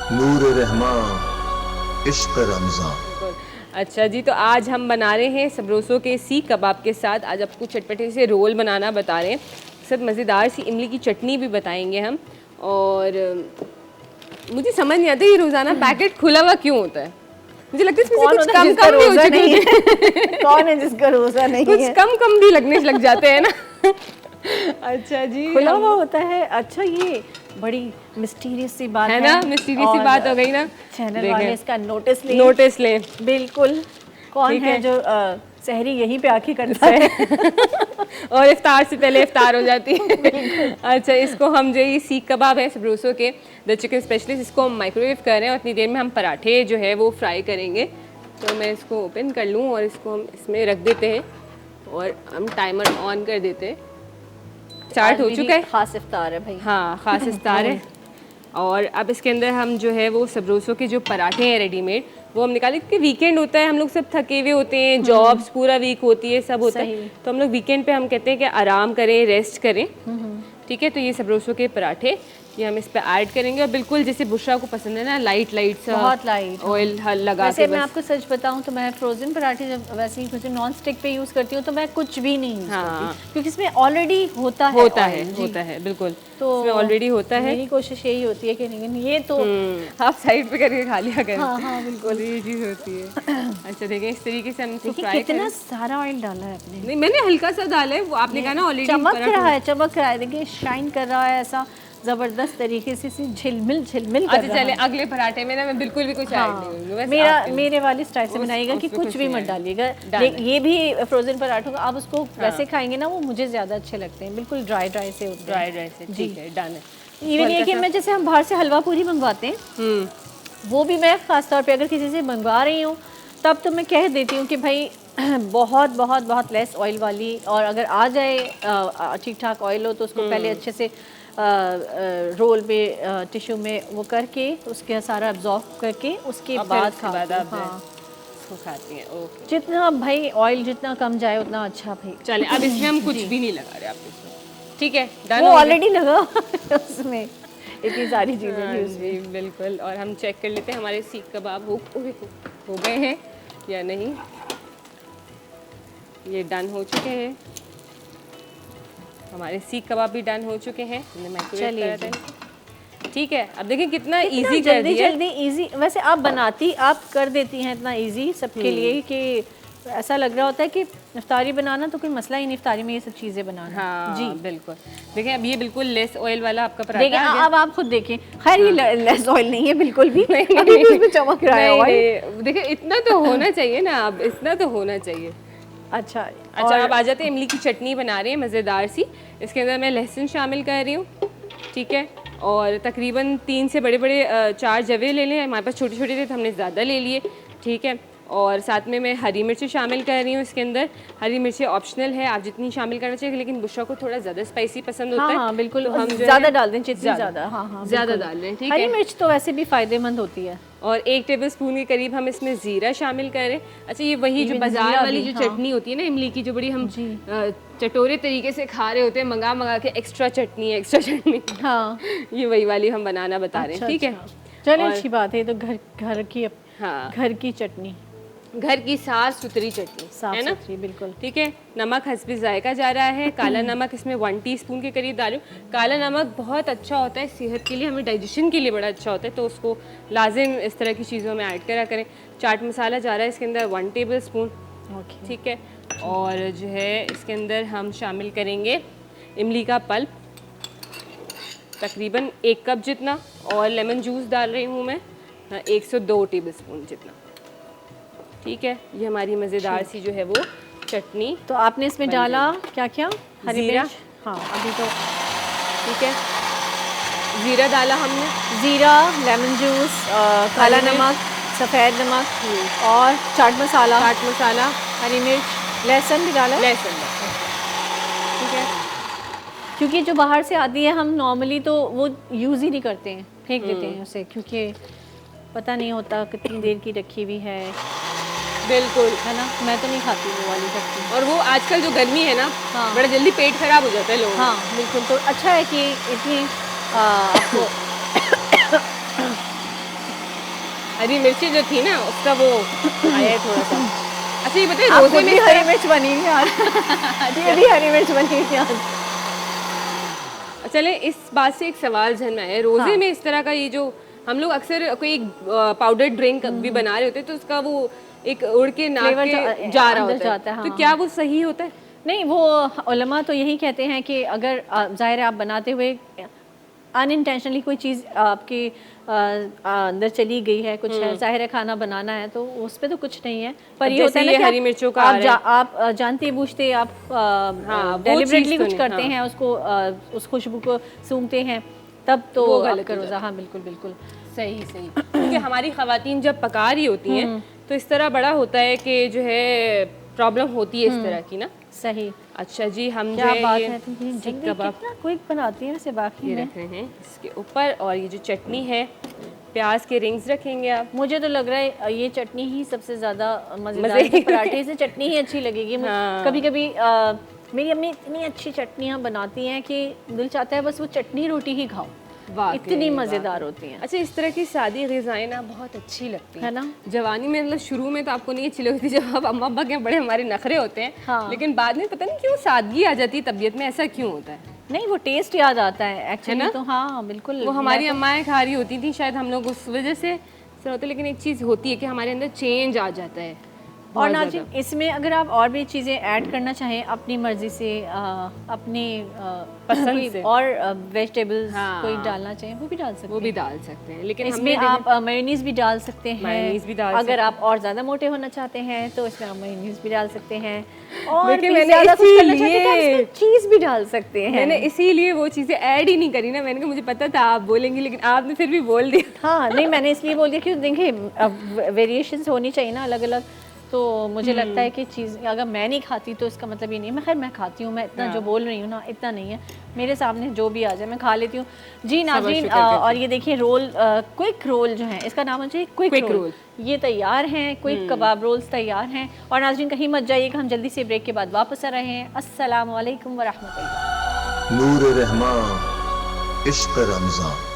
नूर रहमान, इश्क रमजान। अच्छा जी, तो आज हम बना रहे हैं सबरोसों के सीख कबाब के साथ। आज आपको चटपटे से रोल बनाना बता रहे हैं, सब मज़ेदार सी इमली की चटनी भी बताएंगे हम। और मुझे समझ नहीं आता ये रोज़ाना पैकेट खुला हुआ क्यों होता है। मुझे लगता है इसमें से कुछ कम कम भी हो चुके होते हैं। कौन है जिसका रोजा नहीं कुछ है? कम कम भी लगने लग जाते हैं ना। अच्छा जी, खुला हुआ होता है। अच्छा, ये बड़ी मिस्टीरियस सी बात है ना, मिस्टीरियस सी बात हो गई ना। चैनल वाले इसका नोटिस लें। नोटिस लें बिल्कुल। कौन ठीक है जो सहरी यहीं पे आके करता है और इफ्तार से पहले इफ्तार हो जाती है। अच्छा, इसको हम जो ये सीख कबाब है सबरोसों के द चिकन स्पेशलिस्ट, इसको हम माइक्रोवेव कर रहे हैं और इतनी देर में हम पराठे जो है वो फ्राई करेंगे। तो मैं इसको ओपन कर लूँ और इसको हम इसमें रख देते हैं और हम टाइमर ऑन कर देते हैं। स्टार्ट हो चुका है। खास इफ्तार है भाई। हाँ, खास इफ्तार है। और अब इसके अंदर हम जो है वो सबरोसों के जो पराठे हैं रेडीमेड वो हम निकालें, क्योंकि वीकेंड होता है, हम लोग सब थके हुए होते हैं, जॉब्स पूरा वीक होती है, सब होता है, तो हम लोग वीकेंड पे हम कहते हैं कि आराम करें, रेस्ट करें। ठीक है, तो ये सबरोसों के पराठे ये हम इस पे ऐड करेंगे और बिल्कुल जैसे बुशरा को पसंद है ना, लाइट लाइट सा, बहुत लाइट ऑयल लगा वैसे के। मैं आपको सच बताऊं तो मैं फ्रोजन पराठे जब वैसे ही कुछ नॉन स्टिक पे यूज करती हूँ तो मैं कुछ भी नहीं यूज करती, क्योंकि इसमें ऑलरेडी होता है बिल्कुल, तो इसमें ऑलरेडी होता है। मेरी कोशिश यही होती है कि नहीं ये तो आप साइड पे करके खा लिया करें। हाँ बिल्कुल, ये चीज़ होती है। अच्छा, देखें इस तरीके से हम इसको फ्राई करें। कितना सारा ऑयल डाला है आपने। नहीं, मैंने हल्का सा डाला है, वो आपने कहा ना ऑलरेडी चमक रहा है, देखिए शाइन कर रहा है ऐसा जबरदस्त तरीके से झिलमिल कर अच्छा, रहा चले है। अगले पराठे में ना मैं बिल्कुल भी कुछ ऐड नहीं करूंगी। मेरे वाली स्टाइल से बनाइएगा कि कुछ भी मत डालिएगा। ये भी फ्रोजन पराठों का आप उसको वैसे खाएंगे ना, वो मुझे ज्यादा अच्छे लगते हैं, बिल्कुल ड्राई से होते हैं। ड्राई से, ठीक है, डन है। इवन ये कि मैं जैसे हम बाहर से हलवा पूरी मंगवाते हैं, वो भी मैं खास तौर पे अगर किसी से मंगवा रही हूँ तब तो मैं कह देती हूँ कि भाई बहुत बहुत बहुत लेस ऑयल वाली, और अगर आ जाए ठीक ठाक ऑयल हो तो उसको पहले अच्छे से रोल पे टिश्यू में वो करके उसके सारा अब्जॉर्ब करके उसके बाद खाती हैं। ओके, जितना भाई ऑयल जितना कम जाए उतना अच्छा भाई। चले अब इसमें हम कुछ भी नहीं लगा रहे आप इसमें, ठीक है, डन। वो ऑलरेडी लगा उसमें इतनी सारी चीजें थी उसमें। बिल्कुल, और हम चेक कर लेते हैं हमारे सीख कबाब हो गए हैं या नहीं। ये डन हो चुके हैं, हमारे सीख कबाब भी डन हो चुके हैं, हमने माइक्रोवेव करा था। ठीक है, अब देखिए कितना इजी कर दिया। जल्दी इजी, वैसे आप कर देती हैं इतना इजी सबके लिए कि ऐसा लग रहा होता है कि इफ्तारी बनाना तो कोई मसला ही नहीं, इफ्तारी में ये सब चीज़ें बनाना। हाँ जी बिल्कुल। देखिए अब ये बिल्कुल लेस ऑयल वाला आपका पराठा देखिए, आ गया। अब आप खुद देखें, खैर ये लेस ऑयल नहीं है बिल्कुल भी, अभी भी उसमें चमक रहा है ऑयल। देखिए इतना तो होना चाहिए ना, अब इतना तो होना चाहिए। अच्छा, अब आ जाते हैं, इमली की चटनी बना रहे हैं मज़ेदार सी। इसके अंदर मैं लहसुन शामिल कर रही हूँ, ठीक है, और तकरीबन 3 से बड़े 4 जवे ले लें, हमारे पास छोटे छोटे थे तो हमने ज़्यादा ले लिए, ठीक है। और साथ में मैं हरी मिर्ची शामिल कर रही हूँ इसके अंदर। हरी मिर्ची ऑप्शनल है, आप जितनी शामिल करना चाहिए, लेकिन बुशरा को थोड़ा ज़्यादा स्पाइसी पसंद होता है। हाँ बिल्कुल, तो हम ज़्यादा डाल दें, जितनी ज़्यादा ज़्यादा डाल दें, ठीक है। हरी मिर्च तो वैसे भी फ़ायदेमंद होती है। और 1 टेबलस्पून के करीब हम इसमें ज़ीरा शामिल करें। अच्छा, ये वही जो बाजार वाली जो चटनी होती है ना इमली की, जो बड़ी हम चटोरे तरीके से खा रहे होते हैं, मंगा के एक्स्ट्रा चटनी, हाँ ये वही वाली हम बनाना बता रहे हैं, ठीक है। चलिए, अच्छी बात है, ये तो घर की चटनी, घर की साफ सुथरी चटनी है ना, बिल्कुल, ठीक है। नमक हस्बे जायका जा रहा है। काला नमक इसमें 1 टीस्पून के करीब डालूं। काला नमक बहुत अच्छा होता है सेहत के लिए, हमें डाइजेशन के लिए बड़ा अच्छा होता है, तो उसको लाजिम इस तरह की चीज़ों में ऐड करा करें। चाट मसाला जा रहा है इसके अंदर 1 टेबलस्पून, ठीक है। और जो है इसके अंदर हम शामिल करेंगे इमली का पल्प, तकरीबन 1 कप जितना, और लेमन जूस डाल रही हूँ मैं 102 टेबलस्पून जितना, ठीक है। ये हमारी मज़ेदार सी जो है वो चटनी। तो आपने इसमें डाला क्या क्या? हरी मिर्च, हाँ अभी तो, ठीक है, ज़ीरा डाला हमने, ज़ीरा, लेमन जूस, काला नमक, सफ़ेद नमक और चाट मसाला, हरी मिर्च, लहसुन भी डाला, ठीक है। क्योंकि जो बाहर से आती है हम नॉर्मली तो वो यूज़ ही नहीं करते हैं, फेंक देते हैं उसे, क्योंकि पता नहीं होता कितनी देर की रखी हुई है। बिल्कुल, है ना, मैं तो नहीं खाती वो वाली चटनी। और वो आजकल जो गर्मी है ना, हाँ, बड़ा जल्दी पेट खराब हो जाता है लोगों का। हाँ बिल्कुल, तो अच्छा है कि इतनी आपको हरी मिर्ची जो थी ना उसका वो आया है थोड़ा सा। अच्छा ये बताइए आप रोजे खुद में भी इस हरी तरह- मिर्च बनी है आज ये भी हरी मिर्च बनी है आज। चले इस बात से एक सवाल जहन में आया, रोजे हाँ। में इस तरह का ये जो हम लोग अक्सर कोई पाउडर ड्रिंक भी बना रहे होते हैं तो उसका वो एक उड़ के नाक Flavor के जो जा रहा अंदर होता है, जाता है, तो हाँ, क्या हाँ। वो सही होता है? नहीं, वो उलमा तो यही कहते हैं कि अगर ज़ाहिर है आप बनाते हुए अनइंटेंशनली कोई चीज़ आपके अंदर चली गई है, कुछ है, ज़ाहिर है खाना बनाना है तो उस पर तो कुछ नहीं है, पर ये होता है ना जैसे कि ये हरी मिर्चों का आप आ रहा है। आप जानते बूझते आप हाँ, वो डेलिबरेटली चीज़ तो कुछ नहीं, करते हाँ। हैं, उसको उस खुशबू को सूंघते हैं, तब तो वो आप गलत हो करो जाता है। हाँ बिल्कुल बिल्कुल सही सही क्योंकि हमारी खवातीन जब पका रही होती हैं तो इस तरह बड़ा होता है कि जो है प्रॉब्लम होती है इस तरह की ना। सही। अच्छा जी, हम जो क्या है बात ये है, तुम सीख जल्दी कबाब कितना क्विक बनाती है वैसे बाकी ये में। रख रहे हैं इसके ऊपर, और ये जो चटनी है प्याज के रिंग्स रखेंगे आप। मुझे तो लग रहा है ये चटनी ही सबसे ज़्यादा मज़ेदार मज़े है, पराठे से चटनी ही अच्छी लगेगी। हाँ। कभी कभी मेरी अम्मी इतनी अच्छी चटनियाँ बनाती हैं कि दिल चाहता है बस वो चटनी रोटी ही खाओ, वाकई, इतनी मज़ेदार होती हैं। अच्छा इस तरह की सादी ग़िज़ाएं ना बहुत अच्छी लगती हैं है ना? जवानी में मतलब शुरू में तो आपको नहीं अच्छी लगती जब आप अम्मा अब्बा के बड़े हमारे नखरे होते हैं, हाँ। लेकिन बाद में पता नहीं क्यों सादगी आ जाती है तबीयत में, ऐसा क्यों होता है? नहीं, वो टेस्ट याद आता है एक्चुअली ना? तो। हाँ बिल्कुल, वो हमारी अम्माएं खा रही होती थी शायद, हम लोग उस वजह से ऐसा होता है, लेकिन एक चीज़ होती है कि हमारे अंदर चेंज आ जाता है और बहुत नाज़रीन ज़्यादा। इसमें अगर आप और भी चीज़ें ऐड करना चाहें अपनी मर्ज़ी से, अपने पसंद कोई से। और वेजिटेबल्स हाँ। कोई डालना चाहें वो भी डाल सकते वो भी हैं। डाल सकते हैं, लेकिन इसमें हमने आप मेयोनीज भी डाल सकते हैं। मेयोनीज भी डाल अगर सकते आप और ज़्यादा मोटे होना चाहते हैं तो इसमें आप मेयोनीज भी डाल सकते हैं, और देखिए, भी मैंने ज़्यादा कुछ करना चाहते हैं तो आप इसीलिए- इसमें चीज़ भी डाल सकते हैं। मैंने इसीलिए वो चीज़ें ऐड ही नहीं करी ना, मैंने कहा मुझे पता था आप बोलेंगी लेकिन आपने फिर भी बोल दिया। हाँ नहीं, मैंने इसलिए बोल दिया कि देखिए वेरिएशंस होनी चाहिए ना अलग अलग, तो मुझे लगता है कि चीज़ अगर मैं नहीं खाती तो इसका मतलब ये नहीं है। खैर मैं खाती हूँ, मैं इतना जो बोल रही हूँ ना इतना नहीं है, मेरे सामने जो भी आ जाए मैं खा लेती हूँ जी नाज़रीन। शुक्र करती और ये देखिए रोल, क्विक रोल जो है, इसका नाम है क्विक Quick रोल, roll। ये तैयार हैं, क्विक कबाब रोल्स तैयार हैं। और नाज़रीन कहीं मत जाइएगा, हम जल्दी से ब्रेक के बाद वापस आ रहे हैं। अस्सलाम वालेकुम व रहमतुल्लाह। नूर रहमान इश्क रमज़ान।